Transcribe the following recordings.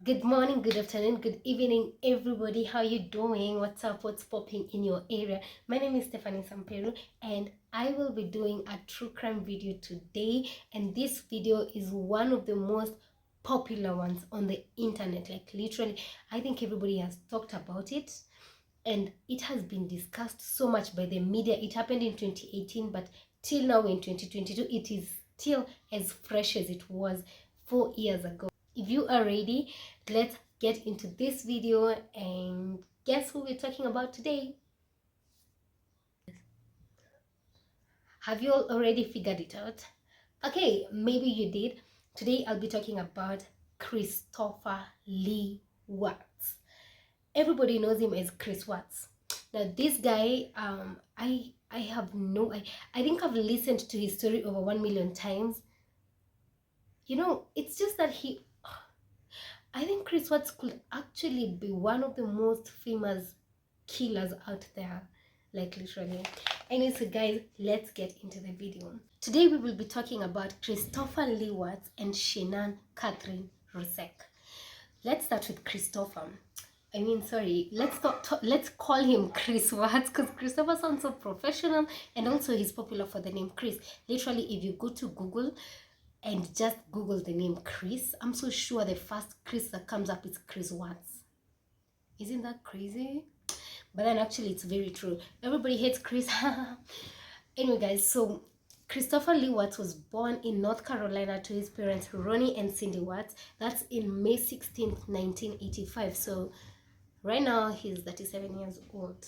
Good morning, good afternoon, good evening, everybody. How you doing? What's up? What's popping in your area? My name is Stephanie Samperu, and I will be doing a true crime video today. And this video is one of the most popular ones on the internet. Like literally, I think everybody has talked about it, and it has been discussed so much by the media. It happened in 2018, but till now in 2022, it is still as fresh as it was 4 years ago. If you are ready, let's get into this video and guess who we're talking about today? Have you all already figured it out? Okay, maybe you did. Today I'll be talking about Christopher Lee Watts. Everybody knows him as Chris Watts. Now this guy, I have no I think I've listened to his story over 1 million times. You know, it's just that I think Chris Watts could actually be one of the most famous killers out there, like literally. Anyways, so guys, let's get into the video. Today we will be talking about Christopher Lee Watts and Shanann Catherine Rusek. Let's start with Christopher. Let's call him Chris Watts because Christopher sounds so professional, and also he's popular for the name Chris. Literally, if you go to Google and just Google the name Chris, I'm so sure the first Chris that comes up is Chris Watts. Isn't that crazy? But then actually it's very true. Everybody hates Chris. Anyway, guys, so Christopher Lee Watts was born in North Carolina to his parents Ronnie and Cindy Watts. That's in May 16th, 1985. So right now he's 37 years old.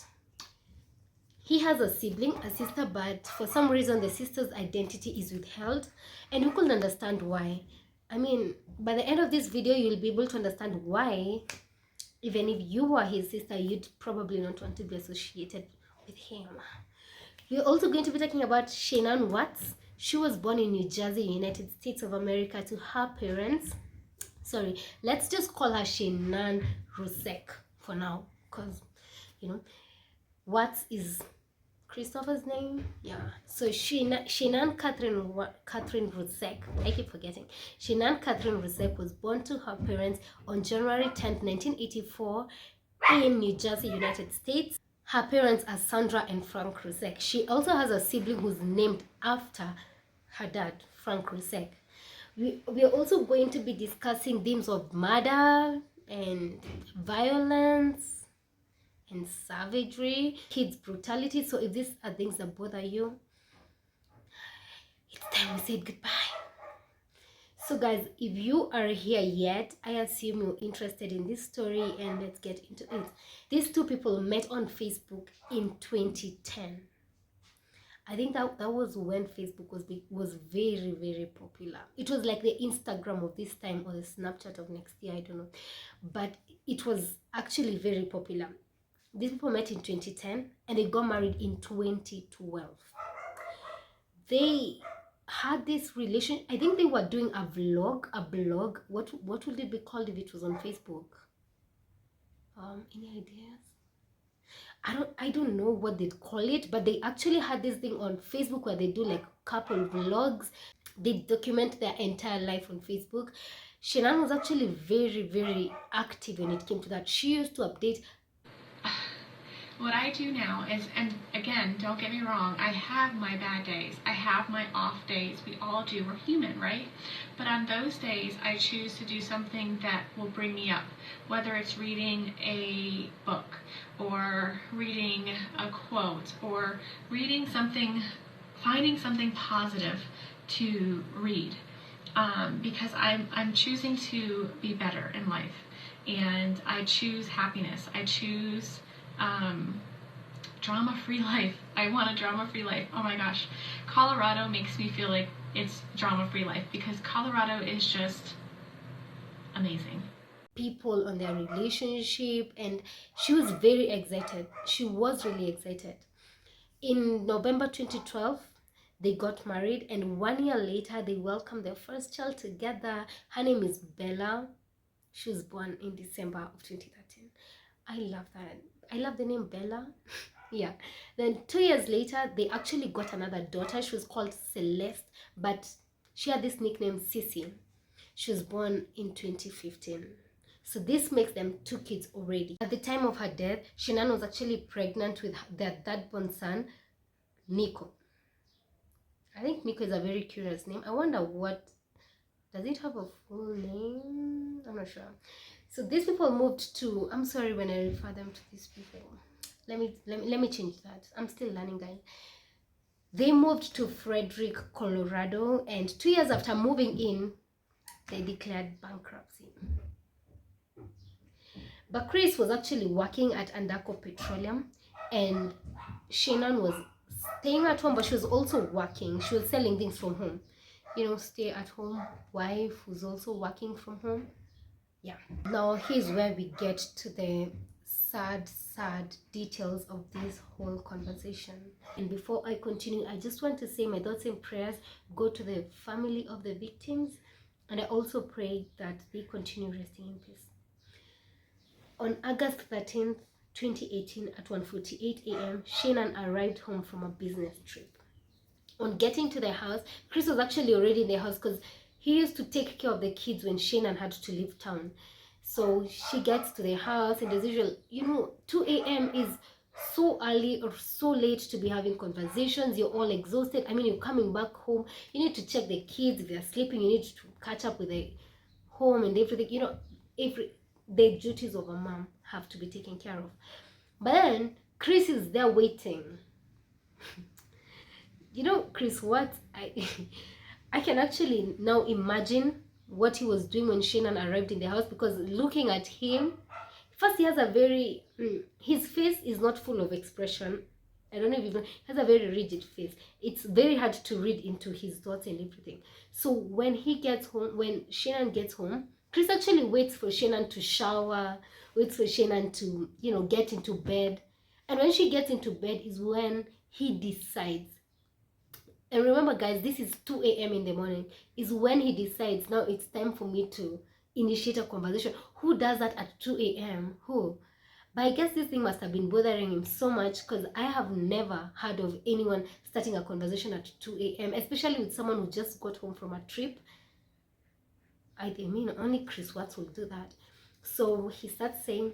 He has a sibling, a sister, but for some reason the sister's identity is withheld, and we couldn't understand why. I mean, by the end of this video, you'll be able to understand why. Even if you were his sister, you'd probably not want to be associated with him. We're also going to be talking about Shanann Watts. She was born in New Jersey, United States of America, to her parents. Sorry, let's just call her Shanann Rusek for now, because, you know, Watts is Christopher's name. Yeah. So Shanann Catherine Rusek. I keep forgetting. Shanann Catherine Rusek was born to her parents on January 10th, 1984 in New Jersey, United States. Her parents are Sandra and Frank Rusek. She also has a sibling who's named after her dad, Frank Rusek. We are also going to be discussing themes of murder and violence and savagery, kids brutality. So if these are things that bother you, it's time we said goodbye. So guys, if you are here yet, I assume you're interested in this story, and let's get into it. These two people met on Facebook in 2010. I think that was when Facebook was very, very popular. It was like the Instagram of this time or the Snapchat of next year, I don't know. But it was actually very popular. These people met in 2010 and they got married in 2012. They had this relation. I think they were doing a blog. What would it be called if it was on Facebook? Any ideas? I don't know what they'd call it, but they actually had this thing on Facebook where they do like couple vlogs. They document their entire life on Facebook. Shanann was actually very, very active when it came to that. She used to update. What I do now is, and again, don't get me wrong, I have my bad days. I have my off days. We all do. We're human, right? But on those days, I choose to do something that will bring me up, whether it's reading a book or reading a quote or reading something, finding something positive to read. Because I'm choosing to be better in life, and I choose happiness. I choose drama-free life. I want a drama-free life. Oh my gosh. Colorado makes me feel like it's drama-free life because Colorado is just amazing. People on their relationship, and she was very excited. She was really excited. In November 2012, they got married, and 1 year later, they welcomed their first child together. Her name is Bella. She was born in December of 2013. I love that. I love the name Bella. Yeah. Then 2 years later, they actually got another daughter. She was called Celeste, but she had this nickname Sissy. She was born in 2015. So this makes them 2 kids already. At the time of her death, Shannon was actually pregnant with their third-born son, Nico. I think Nico is a very curious name. I wonder does it have a full name? I'm not sure. So these people moved to, I'm sorry when I refer them to these people. Let me change that. I'm still learning, guys. They moved to Frederick, Colorado, and 2 years after moving in, they declared bankruptcy. But Chris was actually working at Andaco Petroleum, and Shannon was staying at home, but she was also working. She was selling things from home. You know, stay at home wife who's also working from home. Yeah. Now here's where we get to the sad details of this whole conversation. And before I continue, I just want to say my thoughts and prayers go to the family of the victims, and I also pray that they continue resting in peace. On August 13th, 2018 at 1:48 a.m., Shannon arrived home from a business trip. On getting to the house, Chris was actually already in the house because he used to take care of the kids when Shannon had to leave town. So she gets to the house, and as usual, you know, 2 a.m. is so early or so late to be having conversations. You're all exhausted. I mean, you're coming back home. You need to check the kids if they're sleeping. You need to catch up with the home and everything. You know, the duties of a mom have to be taken care of. But then Chris is there waiting. You know, Chris, what I can actually now imagine what he was doing when Shannon arrived in the house, because looking at him, first he has a very his face is not full of expression. I don't know if you know, he has a very rigid face. It's very hard to read into his thoughts and everything. So when he gets home, when Shannon gets home, Chris actually waits for Shannon to shower, waits for Shannon to, you know, get into bed. And when she gets into bed is when he decides. And remember, guys, this is 2 a.m. in the morning, is when he decides, now it's time for me to initiate a conversation. Who does that at 2 a.m.? Who? But I guess this thing must have been bothering him so much, because I have never heard of anyone starting a conversation at 2 a.m., especially with someone who just got home from a trip. I mean, only Chris Watts will do that. So he starts saying,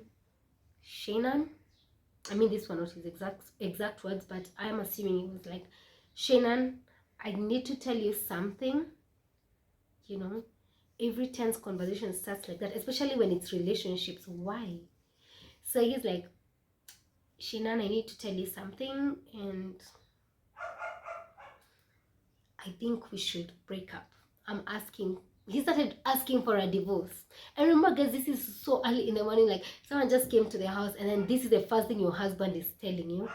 Shannon, I mean, this one not his exact words, but I'm assuming it was like, Shannon, I need to tell you something. You know, every tense conversation starts like that, especially when it's relationships. Why? So he's like, Shannon, I need to tell you something, and I think we should break up. He started asking for a divorce. And remember, guys, this is so early in the morning, like someone just came to the house, and then this is the first thing your husband is telling you.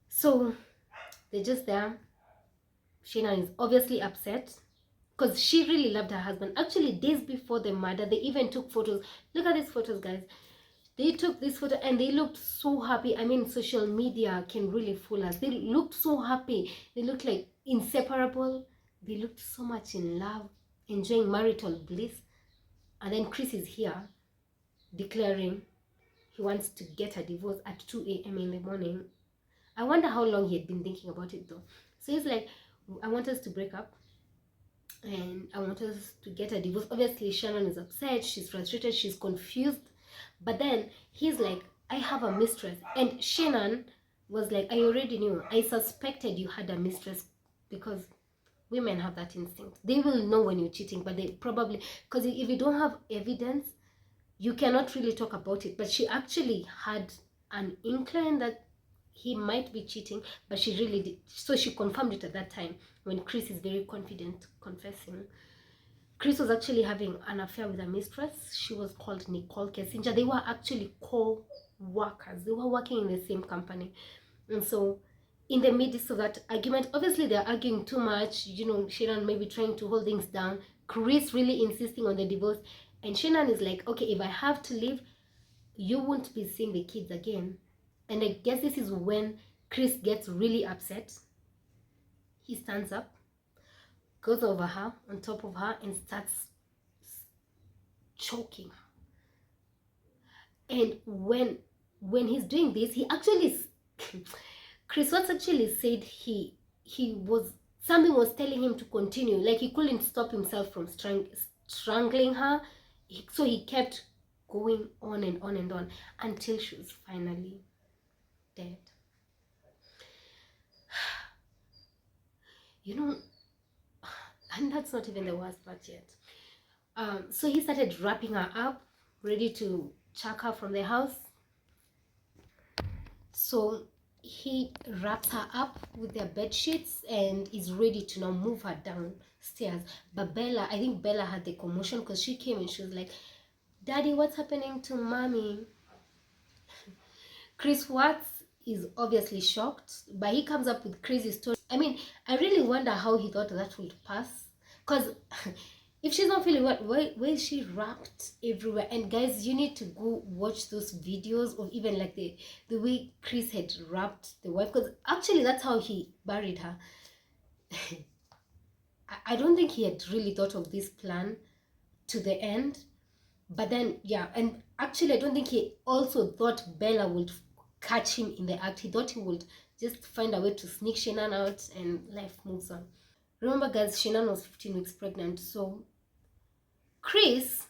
So they're just there. Shannon is obviously upset because she really loved her husband. Actually, days before the murder, they even took photos. Look at these photos, guys. They took this photo and they looked so happy. I mean, social media can really fool us. They looked so happy. They looked like inseparable. They looked so much in love, enjoying marital bliss. And then Chris is here declaring he wants to get a divorce at 2 a.m. in the morning. I wonder how long he had been thinking about it though. So he's like, I want us to break up, and I want us to get a divorce. Obviously, Shannon is upset, she's frustrated, she's confused. But then he's like, I have a mistress. And Shannon was like, I already knew. I suspected you had a mistress, because women have that instinct. They will know when you're cheating, but they probably, because if you don't have evidence, you cannot really talk about it. But she actually had an inkling that he might be cheating, but she really did. So she confirmed it at that time when Chris is very confident confessing. Chris was actually having an affair with a mistress. She was called Nicole Kessinger. They were actually co-workers. They were working in the same company. And so in the midst of that argument, obviously they're arguing too much. You know, Shannon maybe trying to hold things down. Chris really insisting on the divorce. And Shannon is like, okay, if I have to leave, you won't be seeing the kids again. And I guess this is when Chris gets really upset. He stands up, goes over her, on top of her, and starts choking her. And when he's doing this, he actually Chris Watts actually said he was, something was telling him to continue, like he couldn't stop himself from strangling her, so he kept going on and on and on until she was finally dead. You know, and that's not even the worst part yet. So he started wrapping her up, ready to chuck her from the house. So he wraps her up with their bed sheets and is ready to now move her downstairs. But Bella, I think Bella had the commotion because she came and she was like, "Daddy, what's happening to mommy?" Chris Watts is obviously shocked, but he comes up with crazy stories. I mean, I really wonder how he thought that would pass. Because if she's not feeling well, why is she wrapped everywhere? And guys, you need to go watch those videos of even like the way Chris had wrapped the wife. Because actually, that's how he buried her. I don't think he had really thought of this plan to the end. But then, yeah, and actually, I don't think he also thought Bella would catch him in the act. He thought he would just find a way to sneak Shannon out and life moves on. Remember, guys, Shannon was 15 weeks pregnant. So, Chris,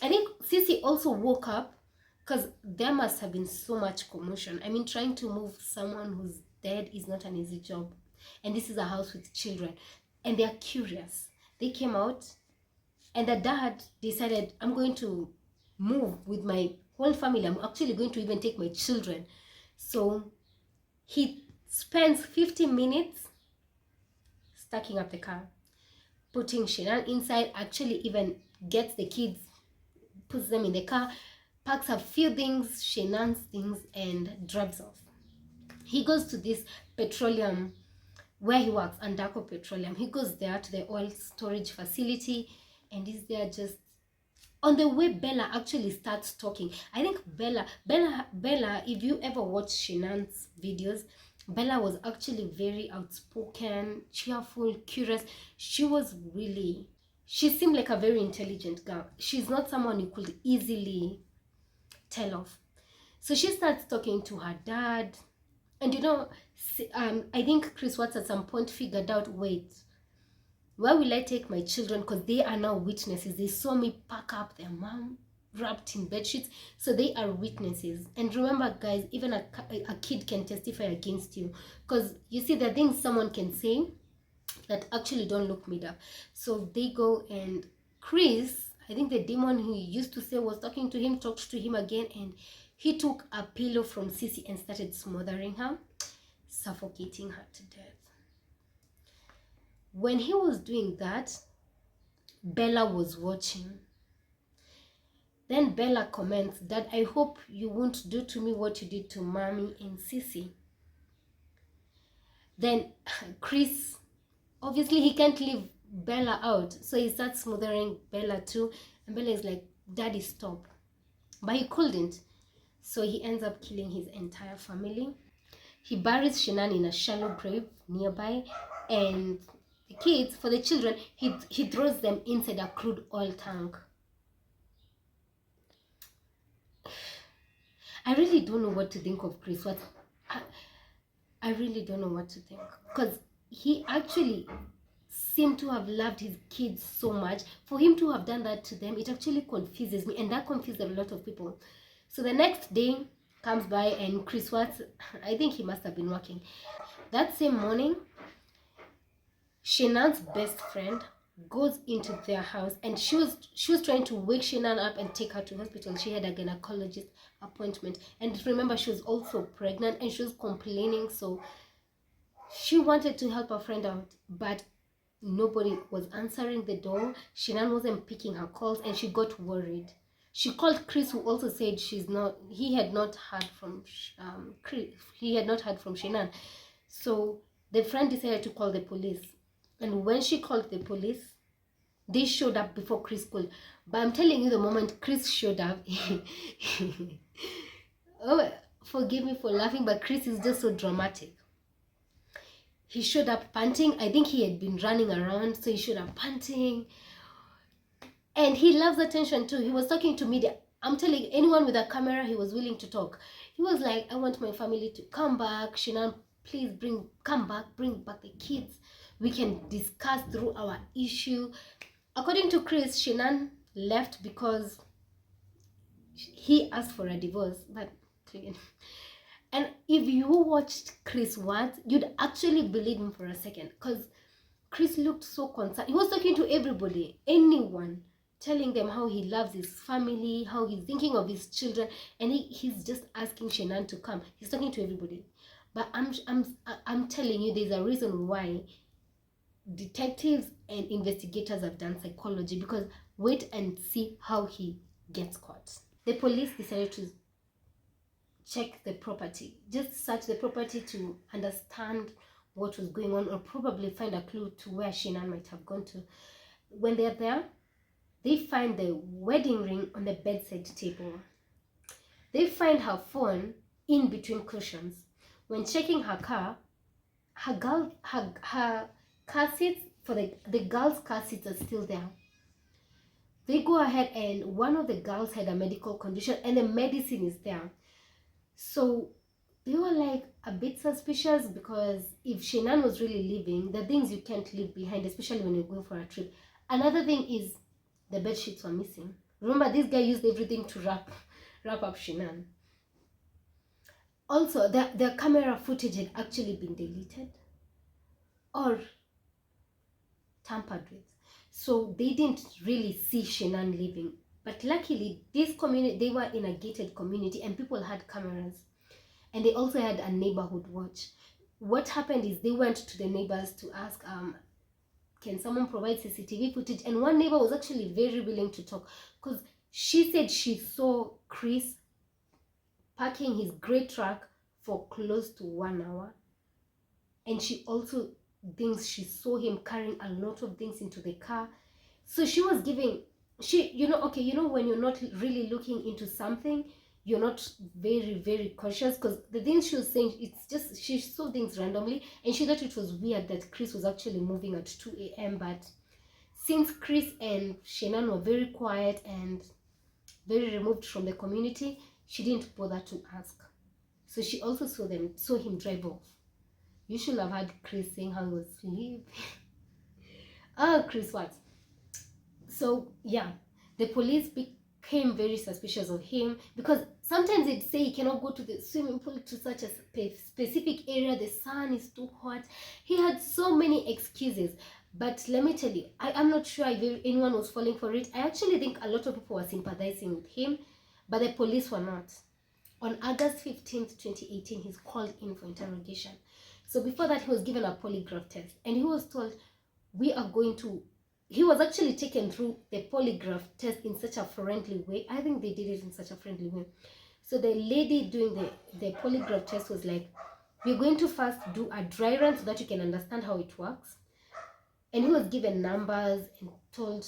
I think Sissy also woke up because there must have been so much commotion. I mean, trying to move someone who's dead is not an easy job. And this is a house with children. And they're curious. They came out. And the dad decided, I'm going to move with my whole family. I'm actually going to even take my children. So he spends 50 minutes stacking up the car, putting Shannon inside, actually even gets the kids, puts them in the car, packs a few things, Shannon's things, and drives off. He goes to this petroleum where he works, Andaco Petroleum. He goes there to the oil storage facility and is there just on the way. Bella actually starts talking. I think Bella, if you ever watch Shannon's videos, Bella was actually very outspoken, cheerful, curious. She seemed like a very intelligent girl. She's not someone you could easily tell off. So she starts talking to her dad. And you know, I think Chris Watts at some point figured out, wait, where will I take my children? Because they are now witnesses. They saw me pack up their mom wrapped in bed sheets. So they are witnesses. And remember, guys, even a kid can testify against you. Because you see, there are things someone can say that actually don't look made up. So they go and Chris, I think the demon who used to say was talking to him, talked to him again. And he took a pillow from Sissy and started smothering her, suffocating her to death. When he was doing that, Bella was watching. Then Bella comments, "Dad, I hope you won't do to me what you did to Mommy and Sissy." Then Chris, obviously he can't leave Bella out, so he starts smothering Bella too. And Bella is like, "Daddy, stop." But he couldn't. So he ends up killing his entire family. He buries Shannon in a shallow grave nearby, and the kids, for the children, he throws them inside a crude oil tank. I really don't know what to think of Chris. I really don't know what to think, because he actually seemed to have loved his kids so much. For him to have done that to them, it actually confuses me, and that confused a lot of people. So the next day comes by, and Chris Watts, I think he must have been working. That same morning, Shannon's best friend goes into their house, and she was trying to wake Shannon up and take her to hospital. She had a gynecologist appointment, and remember, she was also pregnant and she was complaining. So she wanted to help her friend out, but nobody was answering the door. Shannon wasn't picking her calls, and she got worried. She called Chris, who also said he had not heard from Chris. He had not heard from Shannon. So the friend decided to call the police. And when she called the police, they showed up before Chris could. But I'm telling you, the moment Chris showed up, oh, forgive me for laughing, but Chris is just so dramatic. He showed up panting. I think he had been running around, so he showed up panting. And he loves attention too. He was talking to media. I'm telling you, anyone with a camera, he was willing to talk. He was like, "I want my family to come back. Shannon, please come back, bring back the kids. We can discuss through our issue." According to Chris, Shannon left because he asked for a divorce, but and if you watched Chris once, you'd actually believe him for a second, because Chris looked so concerned. He was talking to everybody, anyone, telling them how he loves his family, how he's thinking of his children, and he's just asking Shannon to come. He's talking to everybody. But I'm telling you, there's a reason why detectives and investigators have done psychology, because wait and see how he gets caught. The police decided to check the property, just search the property to understand what was going on, or probably find a clue to where Shannon might have gone to. When they're there, they find the wedding ring on the bedside table. They find her phone in between cushions. When checking her car, her car seats, for the girl's car seats are still there. They go ahead, and one of the girls had a medical condition and the medicine is there. So they were like a bit suspicious, because if Shannon was really leaving, the things you can't leave behind, especially when you go for a trip. Another thing is the bed sheets were missing. Remember, this guy used everything to wrap up Shannon. Also, their camera footage had actually been deleted or tampered with, so they didn't really see Shannon leaving. But luckily, this community, they were in a gated community, and people had cameras, and they also had a neighborhood watch. What happened is they went to the neighbors to ask, can someone provide CCTV footage? And one neighbor was actually very willing to talk, because she said she saw Chris parking his gray truck for close to 1 hour, and she also thinks she saw him carrying a lot of things into the car. So she was giving, okay, when you're not really looking into something, you're not very cautious, because the things she was saying, it's just she saw things randomly, and she thought it was weird that Chris was actually moving at 2 a.m. But since Chris and Shannon were very quiet and very removed from the community, she didn't bother to ask. So she also saw him drive off. You should have heard Chris saying how he was sleeping. Oh, Chris, what? So yeah, the police became very suspicious of him, because sometimes they'd say he cannot go to the swimming pool to such a specific area, the sun is too hot. He had so many excuses. But let me tell you, I'm not sure if anyone was falling for it. I actually think a lot of people were sympathizing with him, but the police were not. On August 15th, 2018, he's called in for interrogation. So before that, he was given a polygraph test, and he was told, he was actually taken through the polygraph test in such a friendly way. I think they did it in such a friendly way. So the lady doing the polygraph test was like, we're going to first do a dry run so that you can understand how it works. And he was given numbers and told,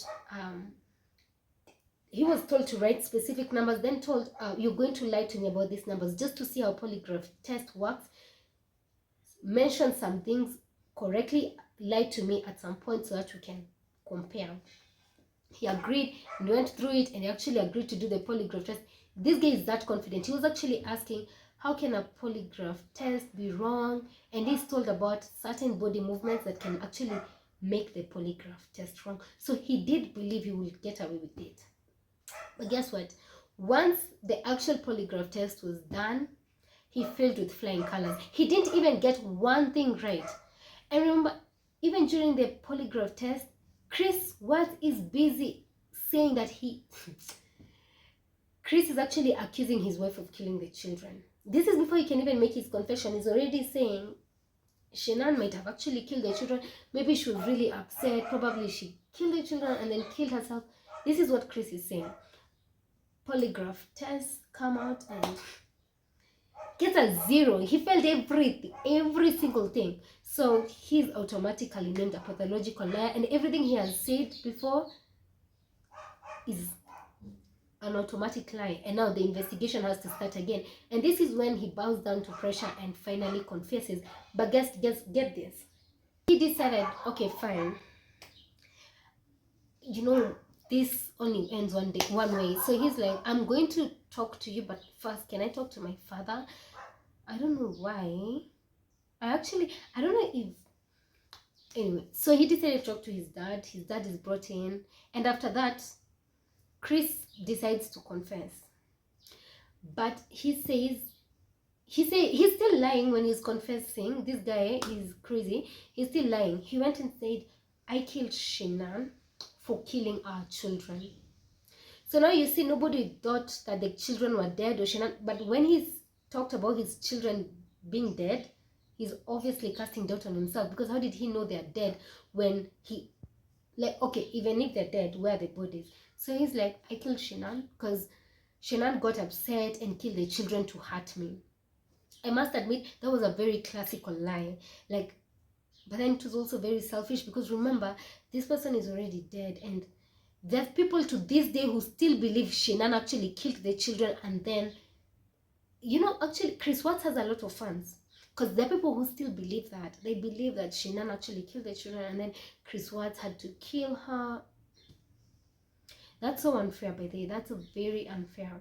he was told to write specific numbers, then told, you're going to lie to me about these numbers just to see how polygraph test works. Mention some things correctly, lie to me at some point so that you can compare. He agreed and went through it, and he actually agreed to do the polygraph test. This guy is that confident. He was actually asking, how can a polygraph test be wrong? And he's told about certain body movements that can actually make the polygraph test wrong. So he did believe he would get away with it. But guess what? Once the actual polygraph test was done, he failed with flying colors. He didn't even get one thing right. And remember, even during the polygraph test, Chris is busy saying that Chris is actually accusing his wife of killing the children. This is before he can even make his confession. He's already saying Shannon might have actually killed the children. Maybe she was really upset. Probably she killed the children and then killed herself. This is what Chris is saying. Polygraph tests come out and gets a 0. He failed everything, every single thing. So he's automatically named a pathological liar, and everything he has said before is an automatic lie. And now the investigation has to start again. And this is when he bows down to pressure and finally confesses. But get this. He decided, okay, fine. This only ends one way. So he's like, I'm going to talk to you, but first, can I talk to my father? I don't know why. I don't know if... Anyway, so he decided to talk to his dad. His dad is brought in. And after that, Chris decides to confess. But he's still lying when he's confessing. This guy is crazy. He's still lying. He went and said, I killed Shinan for killing our children. So now you see, nobody thought that the children were dead or Shinan, but when he's talked about his children being dead, he's obviously casting doubt on himself, because how did he know they're dead when he, like, okay, even if they're dead, where are the bodies? So he's like, I killed Shinan because Shinan got upset and killed the children to hurt me. I must admit that was a very classical lie. Like, but then it was also very selfish, because remember, this person is already dead, and there's people to this day who still believe Shinan actually killed the children. And then, you know, actually Chris Watts has a lot of fans, because there are people who still believe that. They believe that Shinan actually killed the children and then Chris Watts had to kill her. That's so unfair, by the way. That's very unfair.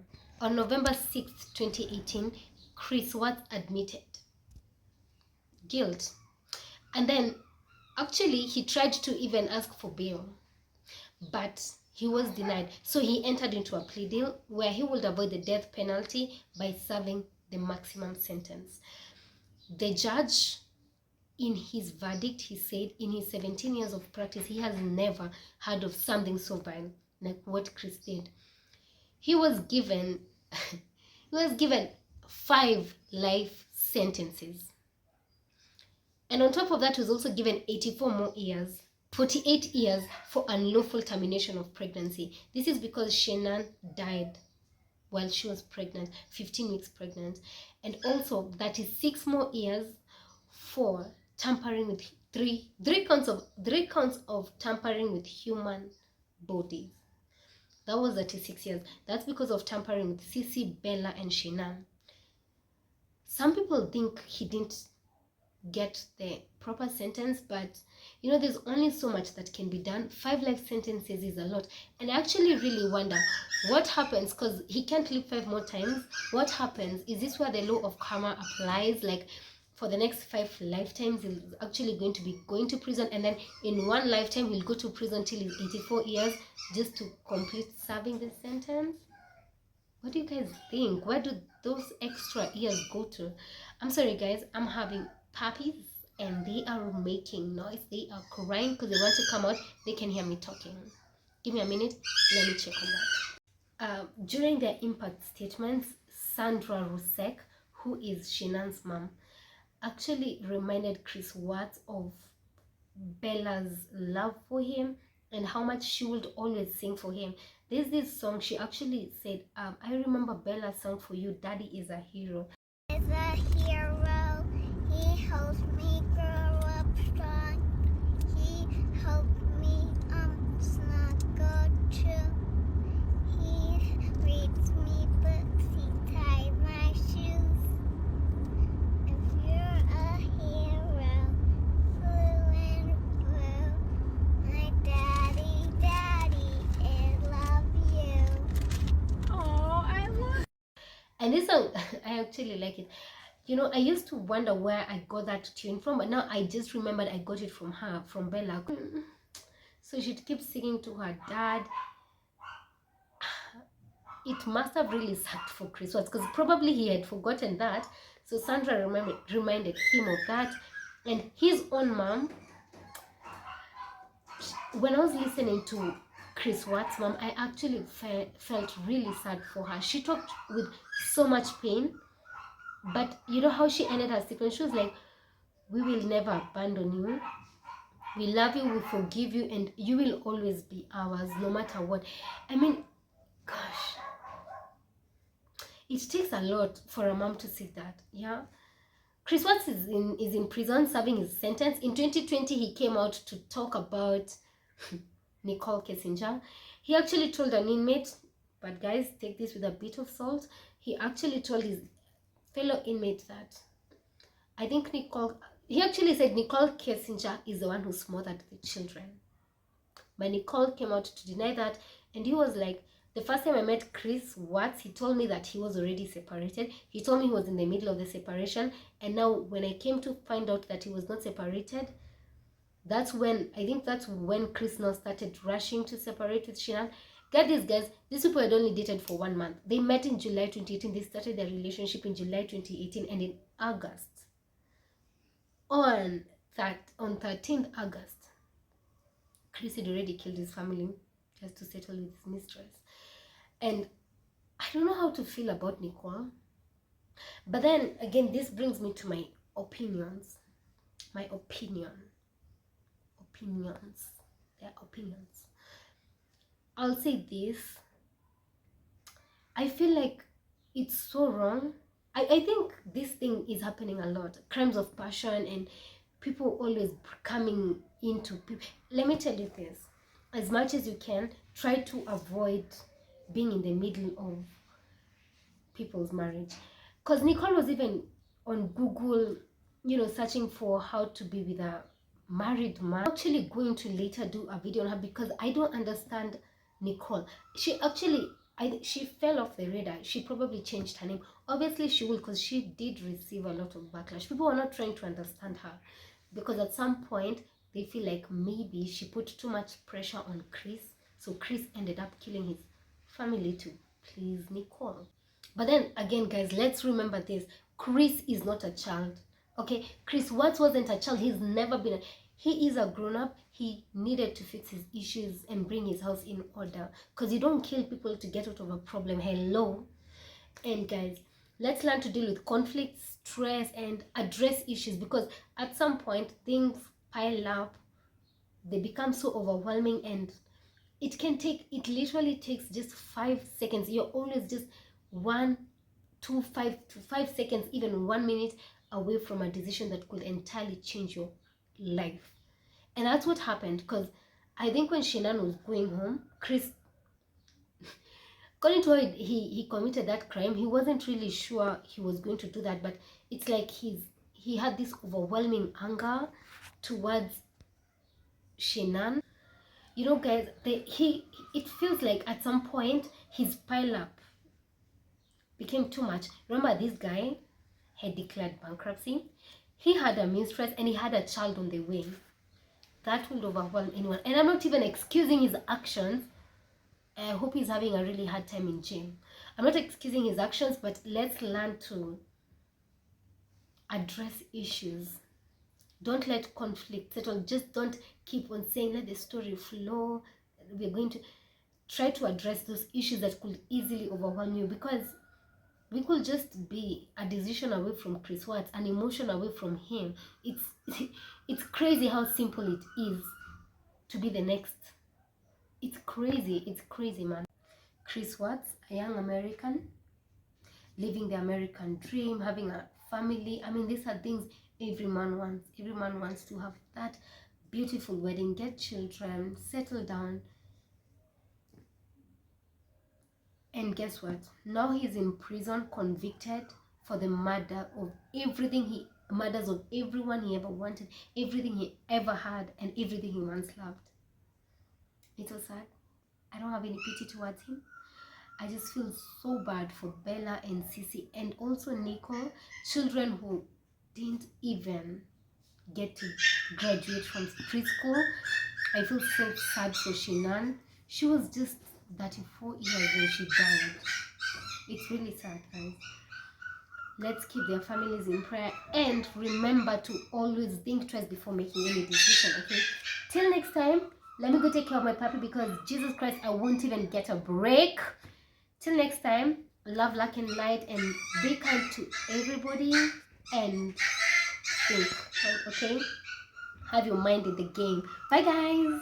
On November 6th, 2018, Chris Watts admitted guilt. And then, actually, he tried to even ask for bail, but he was denied. So he entered into a plea deal where he would avoid the death penalty by serving the maximum sentence. The judge, in his verdict, he said in his 17 years of practice, he has never heard of something so vile like what Chris did. He was given he was given 5 life sentences. And on top of that, he was also given 84 more years, 48 years for unlawful termination of pregnancy. This is because Shenan died while she was pregnant, 15 weeks pregnant. And also 36 more years for tampering with three counts of tampering with human bodies. That was 36 years. That's because of tampering with Sisi, Bella, and Shenan. Some people think he didn't get the proper sentence, but you know, there's only so much that can be done. 5 life sentences is a lot. And I actually really wonder what happens, because he can't live 5 more times. What happens? Is this where the law of karma applies? Like, for the next 5 lifetimes he's actually going to be going to prison, and then in one lifetime he'll go to prison till he's 84 years just to complete serving the sentence? What do you guys think? Where do those extra years go to? I'm sorry guys, I'm having puppies and they are making noise. They are crying because they want to come out. They can hear me talking. Give me a minute, let me check on that. During their impact statements, Sandra Rusek, who is Shinan's mom, actually reminded Chris Watts of Bella's love for him and how much she would always sing for him. There's this song she actually said, I remember Bella sang for you, Daddy is a hero. Is a hero, he helps me grow up strong. He helped me snuggle too. He reads me books, he ties my shoes. If you're a hero, blue and blue, my daddy, I love you. Oh, I love. And this song, I actually like it. You know, I used to wonder where I got that tune from, but now I just remembered I got it from her, from Bella. So she'd keep singing to her dad. It must have really sucked for Chris Watts, because probably he had forgotten that. So Sandra reminded him of that. And his own mom, when I was listening to Chris Watts' mom, I actually felt really sad for her. She talked with so much pain, but you know how she ended her statement? She was like, we will never abandon you. We love you, we forgive you, and you will always be ours, no matter what. I mean, gosh, it takes a lot for a mom to say that, yeah? Chris Watts is in prison serving his sentence. In 2020, he came out to talk about Nicole Kessinger. He actually told an inmate, but guys, take this with a bit of salt. He actually told his fellow inmate that, I think he actually said Nicole Kessinger is the one who smothered the children. But Nicole came out to deny that, and he was like, the first time I met Chris Watts, he told me that he was already separated. He told me he was in the middle of the separation, and now when I came to find out that he was not separated, that's when Chris now started rushing to separate with Shinan. Get this, guys, these people had only dated for 1 month. They met in July 2018. They started their relationship in July 2018, and in August, on 13th August, Chris had already killed his family just to settle with his mistress. And I don't know how to feel about Nicole. But then again, this brings me to my opinions. My opinions. Their opinions. I'll say this. I feel like it's so wrong. I think this thing is happening a lot. Crimes of passion and people always coming into people. Let me tell you this. As much as you can, try to avoid being in the middle of people's marriage. Because Nicole was even on Google, searching for how to be with a married man. I'm actually going to later do a video on her because I don't understand Nicole. She actually, she fell off the radar. She probably changed her name. Obviously she will, because she did receive a lot of backlash. People are not trying to understand her because at some point they feel like maybe she put too much pressure on Chris. So Chris ended up killing his family to please Nicole. But then again, guys, let's remember this. Chris is not a child. Okay? Chris Watts wasn't a child. He's never been he is a grown-up. He needed to fix his issues and bring his house in order. Because you don't kill people to get out of a problem. Hello? And guys, let's learn to deal with conflict, stress, and address issues. Because at some point, things pile up. They become so overwhelming, and it literally takes just 5 seconds. You're always just 5 seconds, even 1 minute away from a decision that could entirely change your life. And that's what happened, because I think when Shannon was going home, Chris, according to how he committed that crime, he wasn't really sure he was going to do that, but it's like he had this overwhelming anger towards Shannon. Guys, it feels like at some point his pile up became too much. Remember, this guy had declared bankruptcy. He had a mistress and he had a child on the way. That would overwhelm anyone. And I'm not even excusing his actions. I hope he's having a really hard time in jail. I'm not excusing his actions, but let's learn to address issues. Don't let conflict settle. Just don't keep on saying, let the story flow. We're going to try to address those issues that could easily overwhelm you, because we could just be a decision away from Chris Watts, an emotion away from him. It's crazy how simple it is to be the next. It's crazy, man. Chris Watts, a young American, living the American dream, having a family. I mean, these are things every man wants. Every man wants to have that beautiful wedding, get children, settle down. And guess what? Now he's in prison, convicted for the murders of everyone he ever wanted, everything he ever had, and everything he once loved. It's so sad. I don't have any pity towards him. I just feel so bad for Bella and Sissy, and also Nicole, children who didn't even get to graduate from preschool. I feel so sad for Shannon. She was just 34 years when she died. It's really sad, guys. Let's keep their families in prayer, and remember to always think twice before making any decision, okay? Till next time, let me go take care of my puppy, because Jesus Christ, I won't even get a break. Till next time, love, luck, and light, and be kind to everybody, and think, okay? Have your mind in the game. Bye, guys.